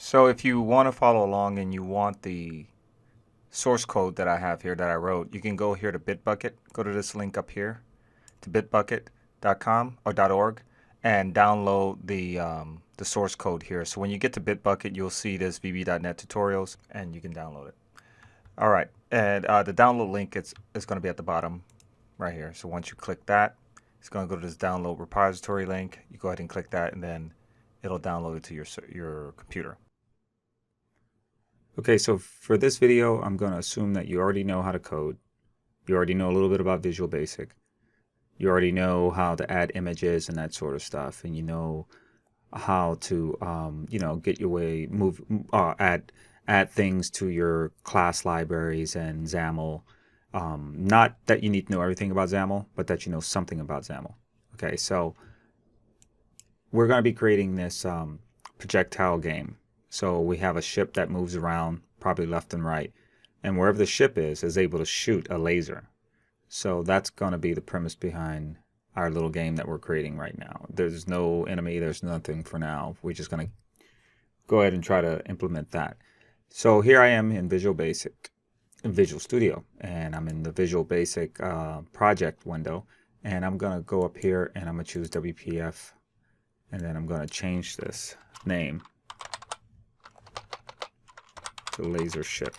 So if you want to follow along and you want the source code that I have here that I wrote, you can go here to Bitbucket, go to this link up here to bitbucket.com or .org and download the source code here. So when you get to Bitbucket, you'll see this vb.net tutorials and you can download it. All right, and the download link is going to be at the bottom right here. So once you click that, it's going to go to this download repository link. You go ahead and click that and then it'll download it to your computer. Okay, so for this video, I'm going to assume that you already know how to code. You already know a little bit about Visual Basic. You already know how to add images and that sort of stuff, and you know how to, get your way, add things to your class libraries and XAML. Not that you need to know everything about XAML, but that you know something about XAML. Okay, so we're going to be creating this projectile game. So we have a ship that moves around, probably left and right, and wherever the ship is able to shoot a laser. So that's going to be the premise behind our little game that we're creating right now. There's no enemy, there's nothing for now. We're just going to go ahead and try to implement that. So here I am in Visual Basic, in Visual Studio, and I'm in the Visual Basic project window, and I'm going to go up here and I'm going to choose WPF, and then I'm going to change this name to laser ship.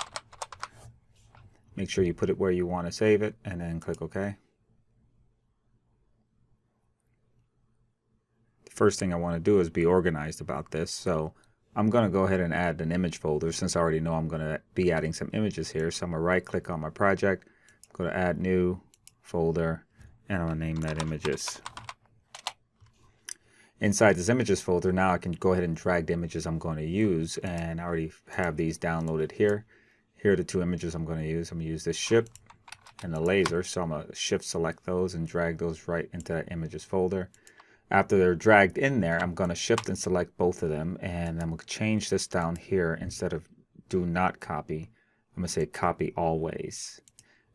Make sure you put it where you want to save it and then click OK. The first thing I want to do is be organized about this, so I'm going to go ahead and add an image folder since I already know I'm going to be adding some images here. So I'm going to right click on my project, go to add new folder, and I'm going to name that images. Inside this images folder, now I can go ahead and drag the images I'm going to use, and I already have these downloaded here. Here are the two images I'm going to use. I'm going to use this ship and the laser, so I'm going to shift select those and drag those right into that images folder. After they're dragged in there, I'm going to shift and select both of them, and I'm going to change this down here. Instead of do not copy, I'm going to say copy always.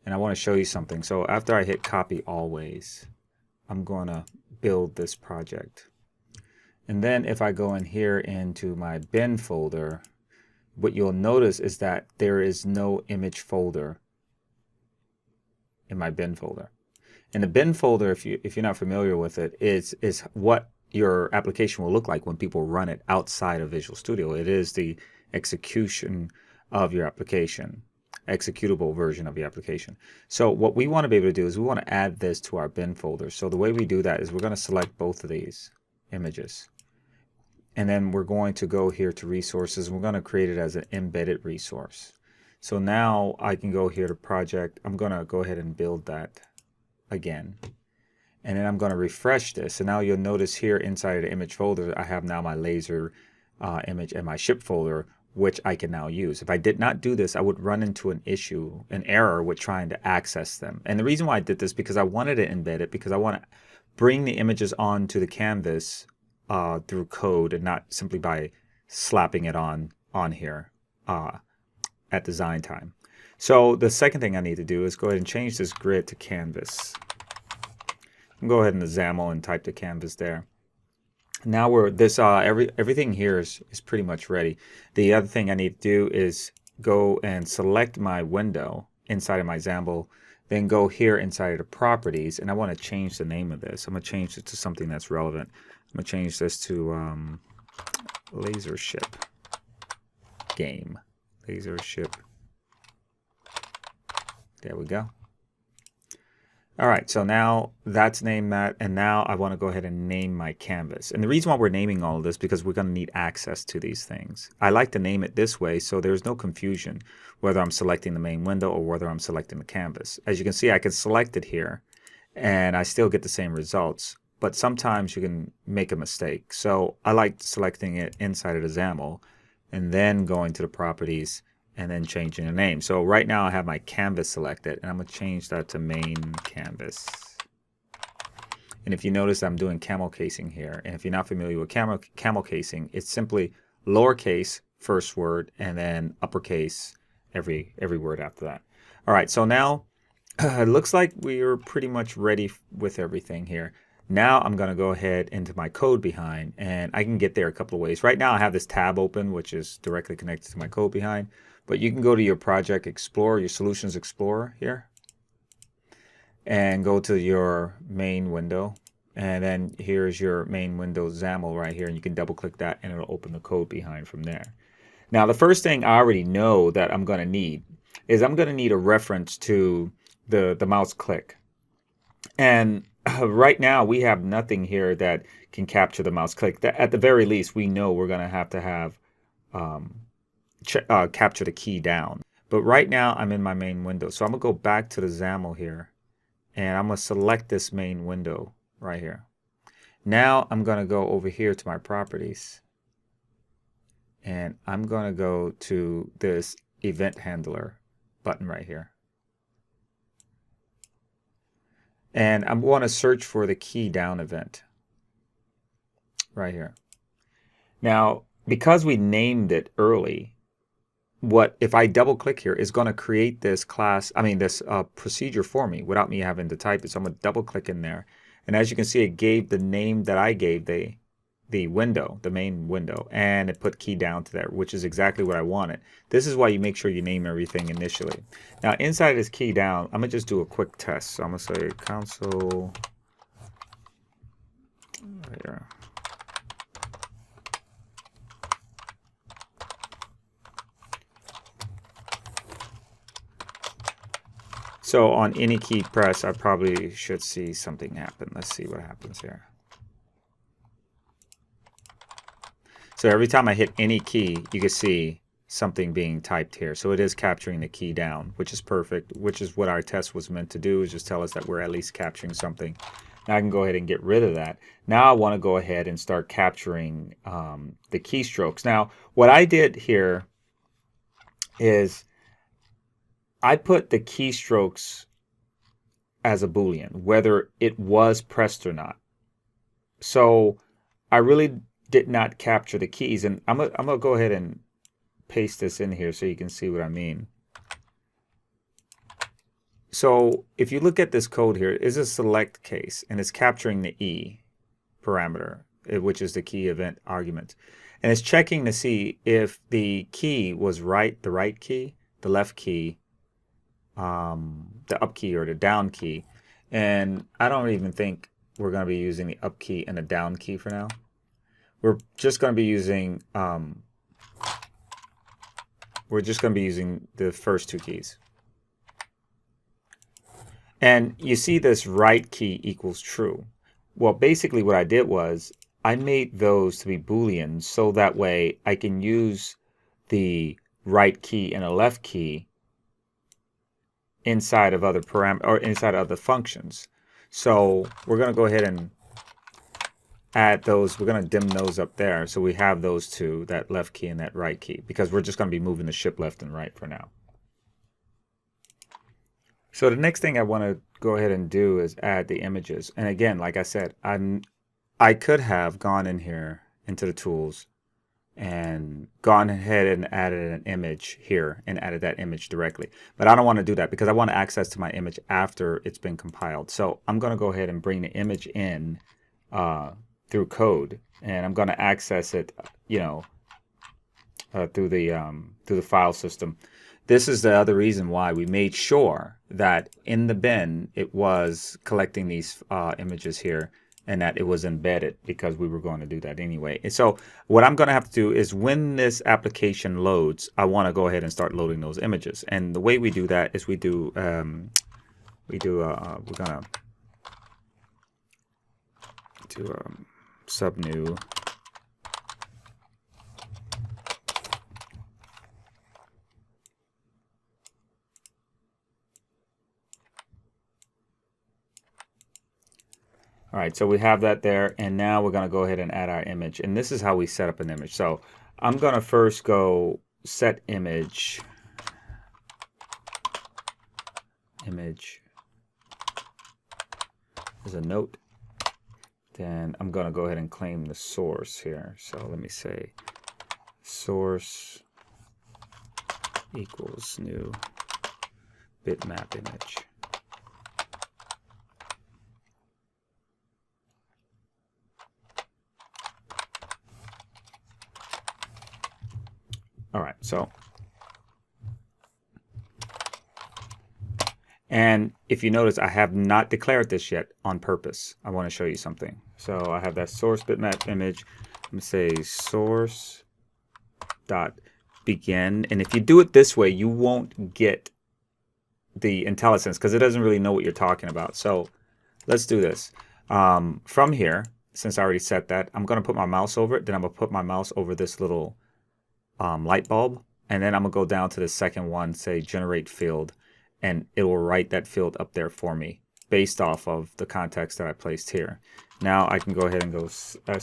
And I want to show you something. So after I hit copy always, I'm going to build this project. And then if I go in here into my bin folder, what you'll notice is that there is no image folder in my bin folder. And the bin folder, if you're not familiar with it, is what your application will look like when people run it outside of Visual Studio. It is the execution of your application, executable version of your application. So what we want to be able to do is we want to add this to our bin folder. So the way we do that is we're going to select both of these images. And then we're going to go here to resources. We're going to create it as an embedded resource. So now I can go here to project. I'm going to go ahead and build that again. And then I'm going to refresh this. And now you'll notice here inside the image folder, I have now my laser image and my ship folder, which I can now use. If I did not do this, I would run into an issue, an error with trying to access them. And the reason why I did this because I wanted to embed it, because I want to bring the images onto the canvas through code and not simply by slapping it on here at design time. So the second thing I need to do is go ahead and change this grid to canvas. Go ahead in the XAML and type the canvas there. Now we're everything here is pretty much ready. The other thing I need to do is go and select my window inside of my XAML, then go here inside of the properties, and I want to change the name of this. I'm going to change it to something that's relevant. I'm going to change this to laser ship game. Laser ship. There we go. All right, so now that's named that, and now I want to go ahead and name my canvas. And the reason why we're naming all of this because we're going to need access to these things. I like to name it this way so there's no confusion whether I'm selecting the main window or whether I'm selecting the canvas. As you can see, I can select it here, and I still get the same results. But sometimes you can make a mistake. So I like selecting it inside of the XAML and then going to the properties and then changing the name. So right now I have my canvas selected, and I'm going to change that to main canvas. And if you notice, I'm doing camel casing here. And if you're not familiar with camel casing, it's simply lowercase first word and then uppercase every word after that. All right, so now it looks like we're pretty much ready with everything here. Now I'm going to go ahead into my code behind, and I can get there a couple of ways. Right now I have this tab open, which is directly connected to my code behind, but you can go to your Project Explorer, your Solutions Explorer here, and go to your main window. And then here's your main window XAML right here, and you can double click that and it'll open the code behind from there. Now the first thing I already know that I'm going to need is I'm going to need a reference to the mouse click. And right now we have nothing here that can capture the mouse click. At the very least, we know we're going to have capture the key down. But right now I'm in my main window. So I'm going to go back to the XAML here, and I'm going to select this main window right here. Now I'm going to go over here to my properties, and I'm going to go to this event handler button right here. And I'm going to search for the key down event right here. Now, because we named it early, if I double click here, is going to create this this procedure for me without me having to type it. So I'm going to double click in there. And as you can see, it gave the name that I gave the window, the main window, and it put key down to there, which is exactly what I wanted. This is why you make sure you name everything initially. Now inside this key down, I'm gonna just do a quick test. So I'm gonna say console right here. So on any key press, I probably should see something happen. Let's see what happens here. So every time I hit any key, you can see something being typed here. So it is capturing the key down, which is perfect, which is what our test was meant to do, is just tell us that we're at least capturing something. Now I can go ahead and get rid of that. Now I want to go ahead and start capturing the keystrokes. Now what I did here is I put the keystrokes as a Boolean, whether it was pressed or not. So I really did not capture the keys, and I'm gonna go ahead and paste this in here so you can see what I mean. So if you look at this code here, it is a select case, and it's capturing the E parameter, which is the key event argument, and it's checking to see if the key was the right key, the left key, the up key or the down key. And I don't even think we're going to be using the up key and the down key for now. We're just going to be using the first two keys. And you see this right key equals true. Well, basically what I did was I made those to be Booleans, so that way I can use the right key and the left key inside of other parameters or inside of other functions. So we're going to go ahead and add those. We're going to dim those up there, so we have those two, that left key and that right key, because we're just going to be moving the ship left and right for now. So the next thing I want to go ahead and do is add the images. And again, like I said, I could have gone in here into the tools and gone ahead and added an image here and added that image directly. But I don't want to do that because I want access to my image after it's been compiled. So I'm going to go ahead and bring the image in through code, and I'm going to access it, through the file system. This is the other reason why we made sure that in the bin it was collecting these images here, and that it was embedded, because we were going to do that anyway. And so what I'm going to have to do is, when this application loads, I want to go ahead and start loading those images. And the way we do that is we're going to do subnew All right, so we have that there, and now we're going to go ahead and add our image. And this is how we set up an image. So I'm going to first go set image as a note. Then I'm going to go ahead and claim the source here. So let me say source equals new bitmap image. All right, so. And if you notice, I have not declared this yet on purpose. I want to show you something. So I have that source bitmap image. I'm going to say source dot begin. And if you do it this way, you won't get the IntelliSense because it doesn't really know what you're talking about. So let's do this. From here, since I already set that, I'm going to put my mouse over it. Then I'm going to put my mouse over this little light bulb. And then I'm going to go down to the second one, say generate field. And it will write that field up there for me based off of the context that I placed here. Now I can go ahead and go src.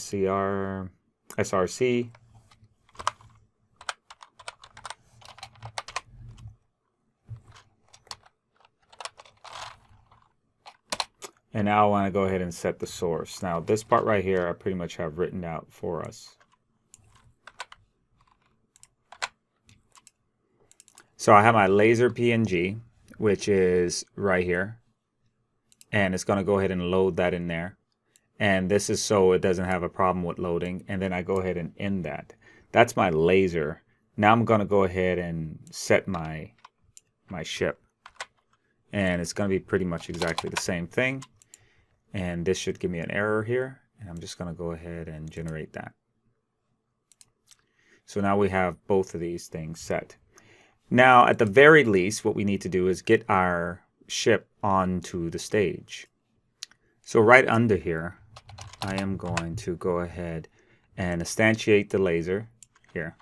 And now I want to go ahead and set the source. Now this part right here, I pretty much have written out for us. So I have my laser PNG, which is right here. And it's going to go ahead and load that in there. And this is so it doesn't have a problem with loading. And then I go ahead and end that. That's my laser. Now I'm going to go ahead and set my ship. And it's going to be pretty much exactly the same thing. And this should give me an error here. And I'm just going to go ahead and generate that. So now we have both of these things set. Now, at the very least, what we need to do is get our ship onto the stage. So right under here, I am going to go ahead and instantiate the laser here.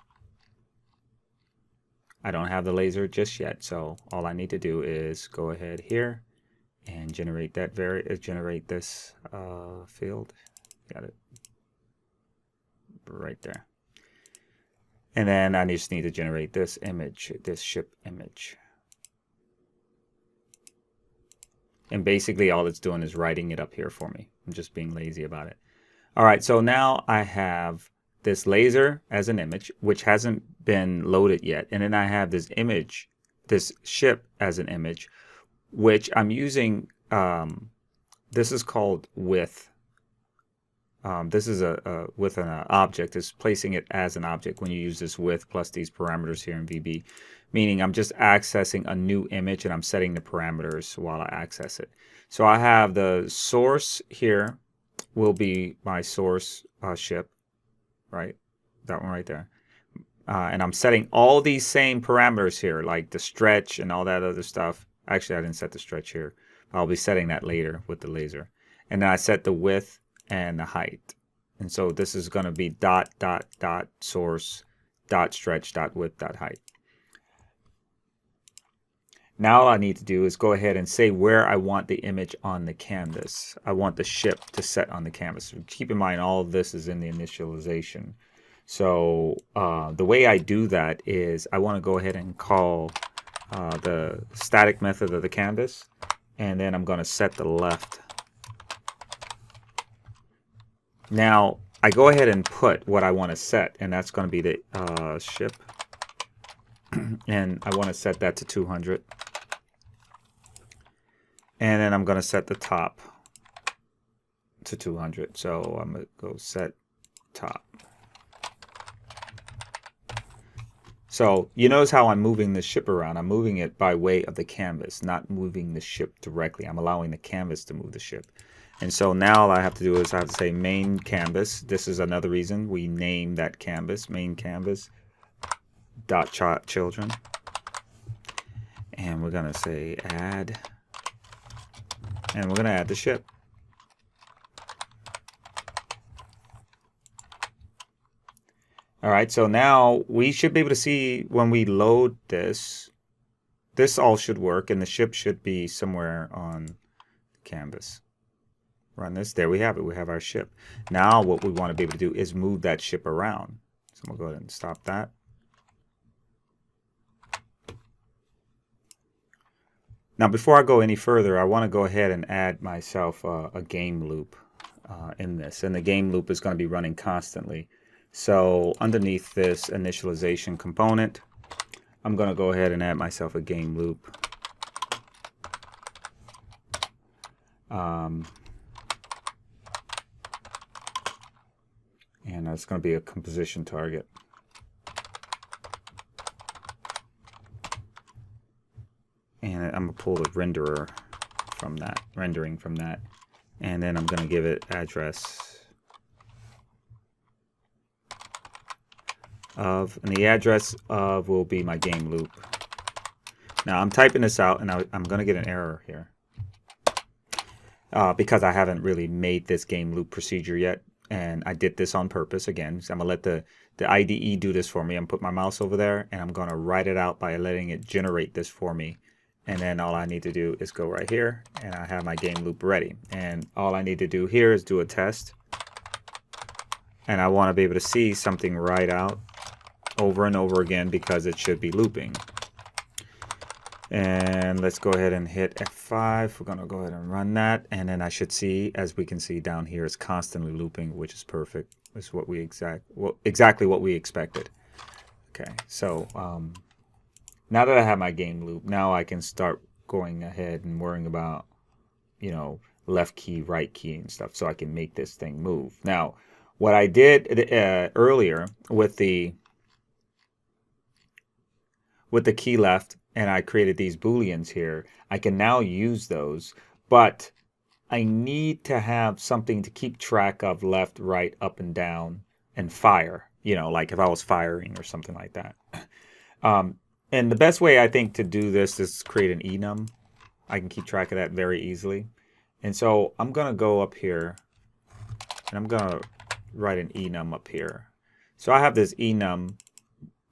I don't have the laser just yet, so all I need to do is go ahead here and generate that generate this field. Got it right there. And then I just need to generate this image, this ship image. And basically all it's doing is writing it up here for me. I'm just being lazy about it. All right, so now I have this laser as an image, which hasn't been loaded yet. And then I have this image, this ship as an image, which I'm using, this is called with. This is with an object. It's placing it as an object when you use this with plus these parameters here in VB, meaning I'm just accessing a new image and I'm setting the parameters while I access it. So I have the source here will be my source ship, right? That one right there. And I'm setting all these same parameters here, like the stretch and all that other stuff. Actually, I didn't set the stretch here. I'll be setting that later with the laser. And then I set the width and the height. And so this is going to be dot source dot stretch dot width dot height. Now all I need to do is go ahead and say where I want the image on the canvas. I want the ship to set on the canvas. Keep in mind all of this is in the initialization. So the way I do that is I want to go ahead and call the static method of the canvas, and then I'm going to set the left. Now, I go ahead and put what I want to set, and that's going to be the ship. And I want to set that to 200. And then I'm going to set the top to 200. So I'm going to go set top. So you notice how I'm moving the ship around. I'm moving it by way of the canvas, not moving the ship directly. I'm allowing the canvas to move the ship. And so now all I have to do is I have to say main canvas. This is another reason we name that canvas, main canvas dot children. And we're going to say add. And we're going to add the ship. All right, so now we should be able to see when we load this, this all should work and the ship should be somewhere on the canvas. Run this. There we have it. We have our ship. Now what we want to be able to do is move that ship around. So we'll go ahead and stop that. Now before I go any further, I want to go ahead and add myself a game loop in this. And the game loop is going to be running constantly. So underneath this initialization component, I'm going to go ahead and add myself a game loop. And that's going to be a composition target. and I'm gonna pull the renderer from that, rendering from that, and then I'm gonna give it address of, and the address of will be my game loop. Now I'm typing this out, and I'm gonna get an error here because I haven't really made this game loop procedure yet, and I did this on purpose again. So I'm gonna let the IDE do this for me. I'm put my mouse over there, and I'm gonna write it out by letting it generate this for me. And then all I need to do is go right here, and I have my game loop ready. And all I need to do here is do a test. And I want to be able to see something right out over and over again because it should be looping. And let's go ahead and hit F5. We're going to go ahead and run that. And then I should see, as we can see down here, it's constantly looping, which is perfect. It's what we exactly what we expected. Okay, so now that I have my game loop, now I can start going ahead and worrying about, you know, left key, right key and stuff, so I can make this thing move. Now, what I did earlier with the key left, and I created these booleans here, I can now use those, but I need to have something to keep track of left, right, up and down, and fire, you know, like if I was firing or something like that. And the best way I think to do this is create an enum. I can keep track of that very easily. And so I'm going to go up here, and I'm going to write an enum up here. So I have this enum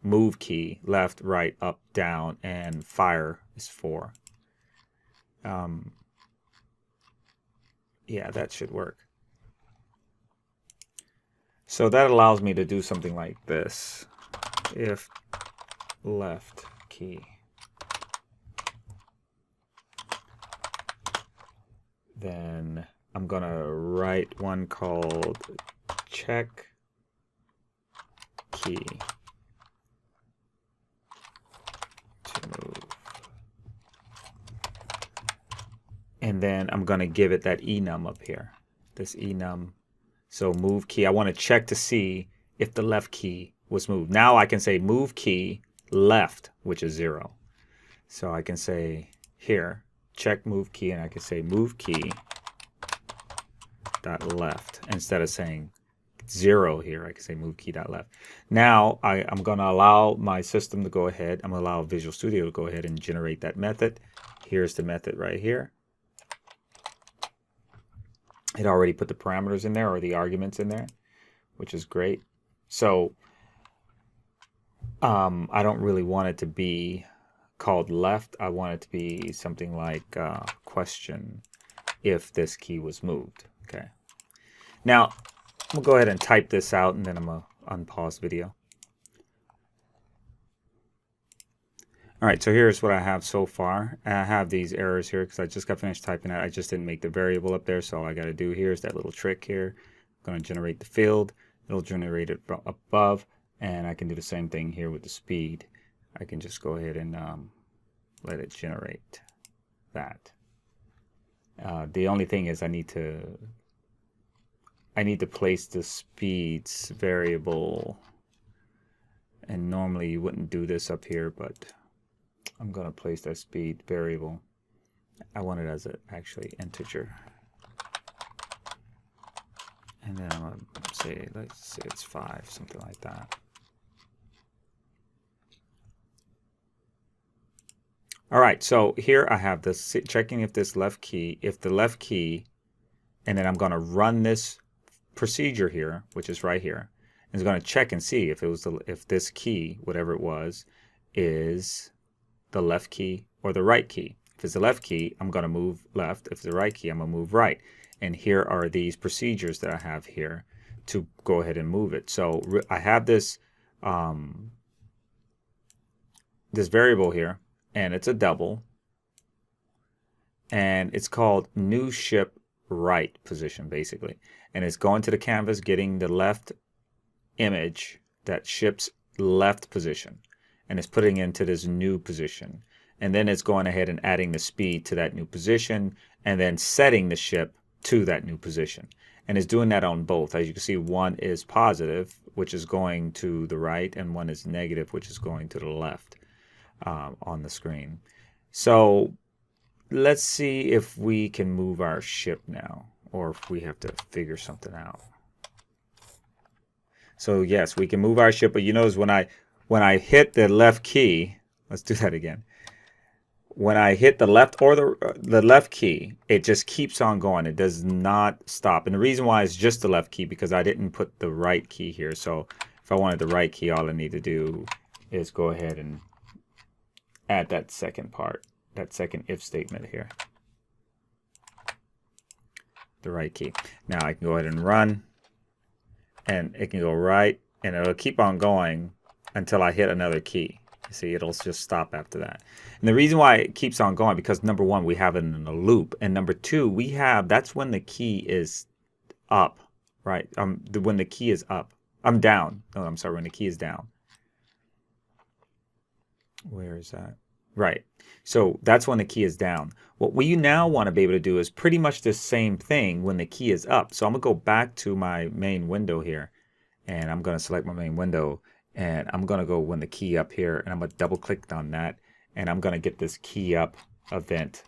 move key, left, right, up, down, and fire is 4. Yeah, that should work. So that allows me to do something like this. If left key, then I'm gonna write one called check key to move, and then I'm gonna give it that enum up here, this enum. So move key, I want to check to see if the left key was moved. Now I can say move key left, which is 0. So I can say here, check move key, and I can say move key dot left. Instead of saying 0 here, I can say move key dot left. Now I'm going to allow my system to go ahead. I'm going to allow Visual Studio to go ahead and generate that method. Here's the method right here. It already put the parameters in there, or the arguments in there, which is great. So I don't really want it to be called left. I want it to be something like question if this key was moved. Okay. Now we'll go ahead and type this out, and then I'm going to unpause video. All right, so here's what I have so far. I have these errors here because I just got finished typing it. I just didn't make the variable up there, so all I got to do here is that little trick here. I'm going to generate the field. It'll generate it from above, and I can do the same thing here with the speed. I can just go ahead and let it generate that. The only thing is I need to place the speeds variable, and normally you wouldn't do this up here, but I'm going to place that speed variable. I want it as an actually integer. And then I'm going to say, let's say it's 5, something like that. All right, so here I have this checking if this left key, and then I'm going to run this procedure here, which is right here. And it's going to check and see if it was if this key, whatever it was, is the left key or the right key. If it's the left key, I'm going to move left. If it's the right key, I'm going to move right. And here are these procedures that I have here to go ahead and move it. So I have this this variable here, and it's a double, and it's called new ship right position basically. And it's going to the canvas, getting the left image that ships left position, and it's putting into this new position, and then it's going ahead and adding the speed to that new position, and then setting the ship to that new position. And it's doing that on both. As you can see, one is positive, which is going to the right, and one is negative, which is going to the left on the screen. So let's see if we can move our ship now, or if we have to figure something out. So yes, we can move our ship, but you notice when I hit the left key, let's do that again. When I hit the left or the left key, it just keeps on going. It does not stop. And the reason why it's just the left key because I didn't put the right key here. So if I wanted the right key, all I need to do is go ahead and add that second part, that second if statement here. The right key. Now I can go ahead and run, and it can go right, and it'll keep on going until I hit another key. You see, it'll just stop after that. And the reason why it keeps on going, because number one, we have it in a loop, and number two, we have, that's when the key is up, right? When the key is up. I'm down. No, I'm sorry, when the key is down. Where is that? Right. So that's when the key is down. What we now want to be able to do is pretty much the same thing when the key is up. So I'm going to go back to my main window here, and I'm going to select my main window, and I'm going to go when the key up here, and I'm going to double click on that, and I'm going to get this key up event.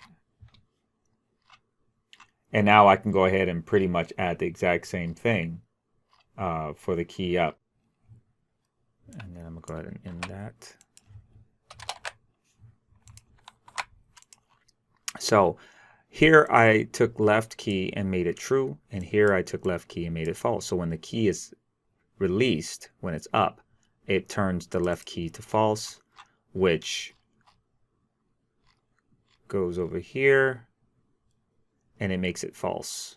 And now I can go ahead and pretty much add the exact same thing for the key up. And then I'm going to go ahead and end that. So here I took left key and made it true, and here I took left key and made it false. So when the key is released, when it's up, it turns the left key to false, which goes over here, and it makes it false.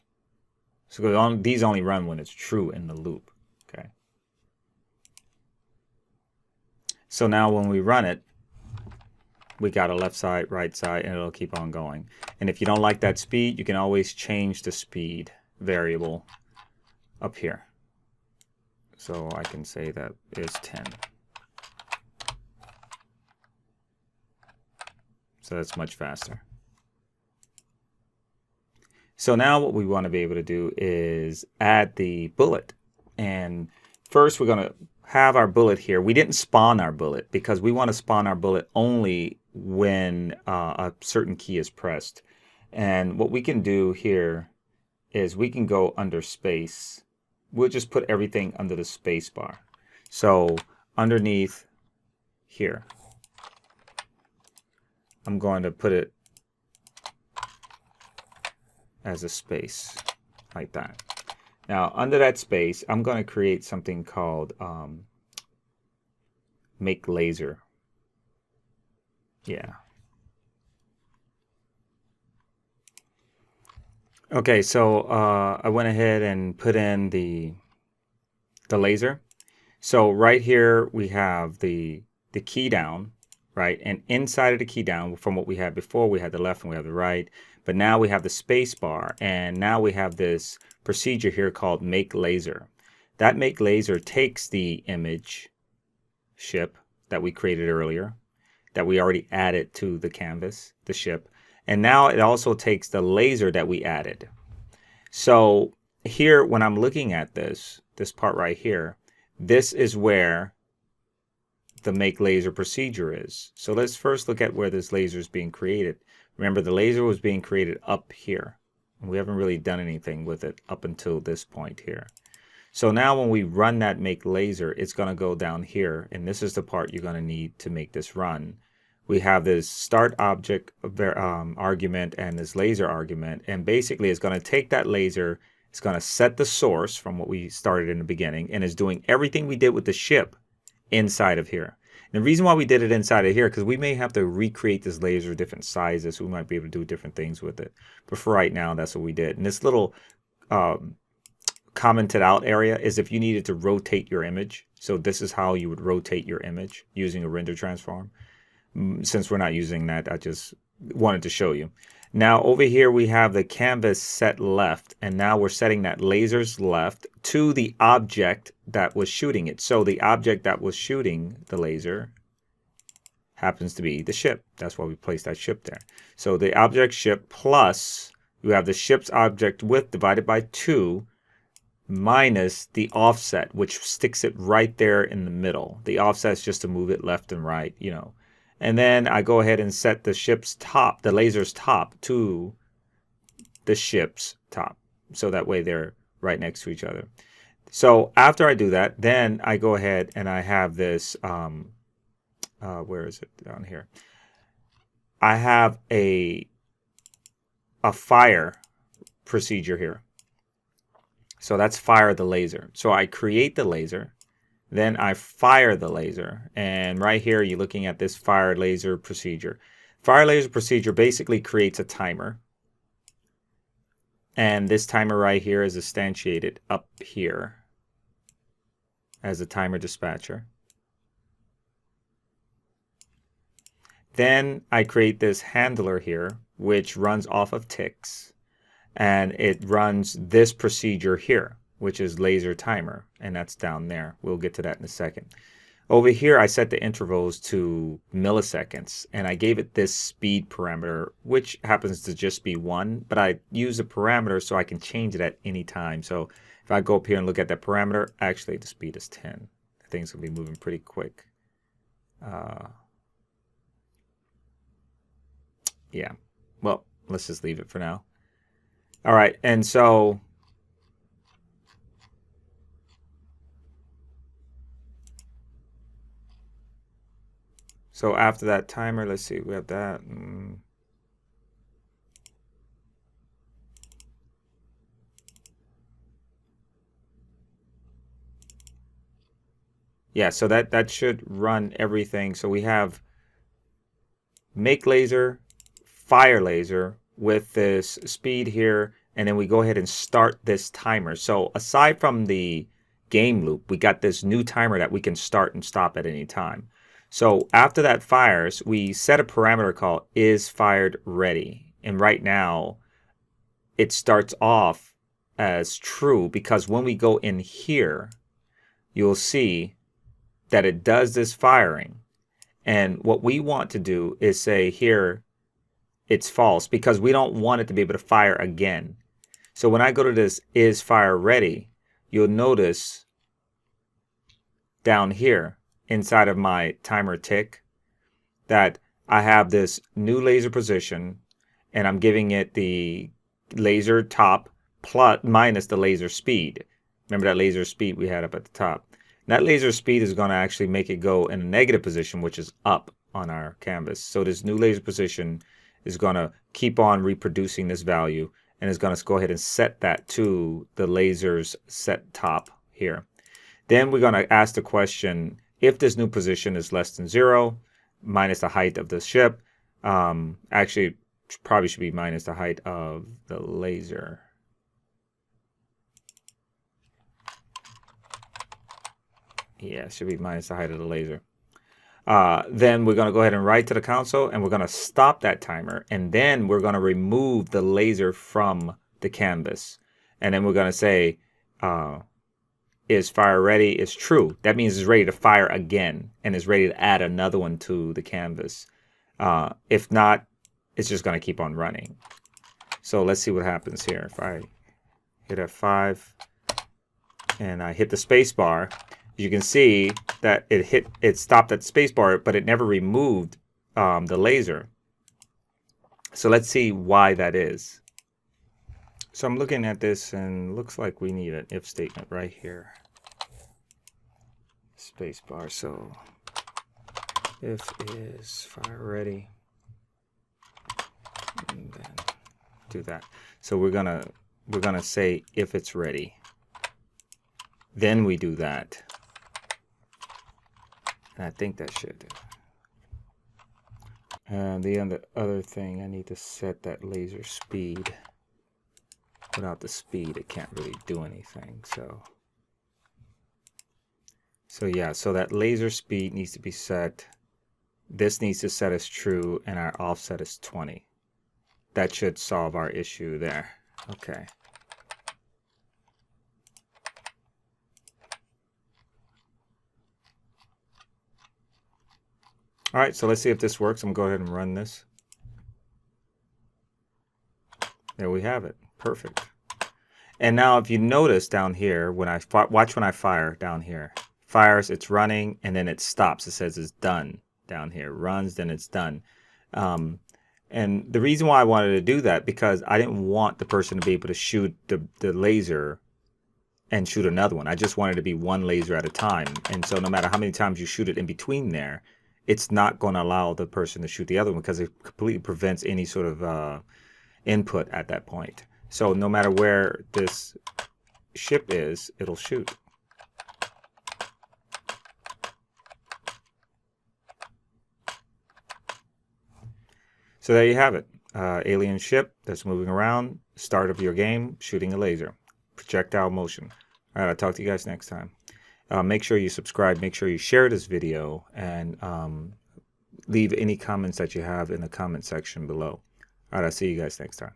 So these only run when it's true in the loop. Okay. So now when we run it, we got a left side, right side, and it'll keep on going. And if you don't like that speed, you can always change the speed variable up here. So I can say that is 10. So that's much faster. So now what we want to be able to do is add the bullet. And first we're going to have our bullet here. We didn't spawn our bullet because we want to spawn our bullet only when a certain key is pressed. And what we can do here is we can go under space. We'll just put everything under the space bar. So underneath here, I'm going to put it as a space like that. Now under that space, I'm going to create something called make laser. Yeah. Okay, so I went ahead and put in the laser. So right here we have the key down, right? And inside of the key down, from what we had before, we had the left and we have the right. But now we have the space bar, and now we have this procedure here called make laser. That make laser takes the image ship that we created earlier, that we already added to the canvas, the ship. And now it also takes the laser that we added. So here, when I'm looking at this part right here, this is where the make laser procedure is. So let's first look at where this laser is being created. Remember, the laser was being created up here. We haven't really done anything with it up until this point here. So now when we run that make laser, it's going to go down here, and this is the part you're going to need to make this run. We have this start object argument and this laser argument, and basically it's going to take that laser, it's going to set the source from what we started in the beginning, and is doing everything we did with the ship inside of here. And the reason why we did it inside of here, because we may have to recreate this laser different sizes, so we might be able to do different things with it. But for right now, that's what we did. And this little commented out area is if you needed to rotate your image. So this is how you would rotate your image using a render transform. Since we're not using that, I just wanted to show you. Now over here we have the canvas set left, and now we're setting that laser's left to the object that was shooting it. So the object that was shooting the laser happens to be the ship. That's why we placed that ship there. So the object ship plus, you have the ship's object width divided by 2 minus the offset, which sticks it right there in the middle. The offset is just to move it left and right, you know. And then I go ahead and set the ship's top, the laser's top, to the ship's top. So that way they're right next to each other. So after I do that, then I go ahead and I have this, where is it? Down here. I have a fire procedure here. So that's fire the laser. So I create the laser, then I fire the laser. And right here, you're looking at this fire laser procedure. Fire laser procedure basically creates a timer. And this timer right here is instantiated up here as a timer dispatcher. Then I create this handler here, which runs off of ticks. And it runs this procedure here, which is laser timer, and that's down there. We'll get to that in a second. Over here, I set the intervals to milliseconds, and I gave it this speed parameter, which happens to just be 1, but I use a parameter so I can change it at any time. So if I go up here and look at that parameter, actually the speed is 10. The thing's gonna be moving pretty quick. Yeah, well, let's just leave it for now. All right, and so after that timer, let's see, we have that. Yeah, so that should run everything. So we have make laser, fire laser with this speed here, and then we go ahead and start this timer. So aside from the game loop, we got this new timer that we can start and stop at any time. So after that fires, we set a parameter called is fired ready. And right now, it starts off as true because when we go in here, you'll see that it does this firing. And what we want to do is say here, it's false because we don't want it to be able to fire again. So when I go to this is fire ready, you'll notice down here inside of my timer tick that I have this new laser position and I'm giving it the laser top plus minus the laser speed. Remember that laser speed we had up at the top. And that laser speed is going to actually make it go in a negative position, which is up on our canvas. So this new laser position is going to keep on reproducing this value and is going to go ahead and set that to the laser's set top here. Then we're going to ask the question, if this new position is less than 0, minus the height of the ship, actually probably should be minus the height of the laser. Yeah, it should be minus the height of the laser. Then we're going to go ahead and write to the console and we're going to stop that timer. And then we're going to remove the laser from the canvas. And then we're going to say, is fire ready is true. That means it's ready to fire again and is ready to add another one to the canvas. If not, it's just going to keep on running. So let's see what happens here. If I hit F5 and I hit the space bar, you can see that it stopped at space bar, but it never removed the laser. So let's see why that is. So I'm looking at this and looks like we need an if statement right here. Space bar. So if is fire ready, and then do that. So we're gonna say if it's ready. Then we do that. And I think that should. And the other thing, I need to set that laser speed. Without the speed, it can't really do anything. So yeah, so that laser speed needs to be set. This needs to set as true, and our offset is 20. That should solve our issue there. Okay. All right, so let's see if this works. I'm going to go ahead and run this. There we have it. Perfect. And now if you notice down here, when I fire down here, fires, it's running, and then it stops. It says it's done. down here. Runs, then it's done. And the reason why I wanted to do that, because I didn't want the person to be able to shoot the laser and shoot another one. I just wanted to be one laser at a time. And so no matter how many times you shoot it in between there, it's not going to allow the person to shoot the other one because it completely prevents any sort of input at that point. So no matter where this ship is, it'll shoot. So there you have it. Alien ship that's moving around, start of your game, shooting a laser. Projectile motion. All right, I'll talk to you guys next time. Make sure you subscribe, make sure you share this video, and leave any comments that you have in the comment section below. All right, I'll see you guys next time.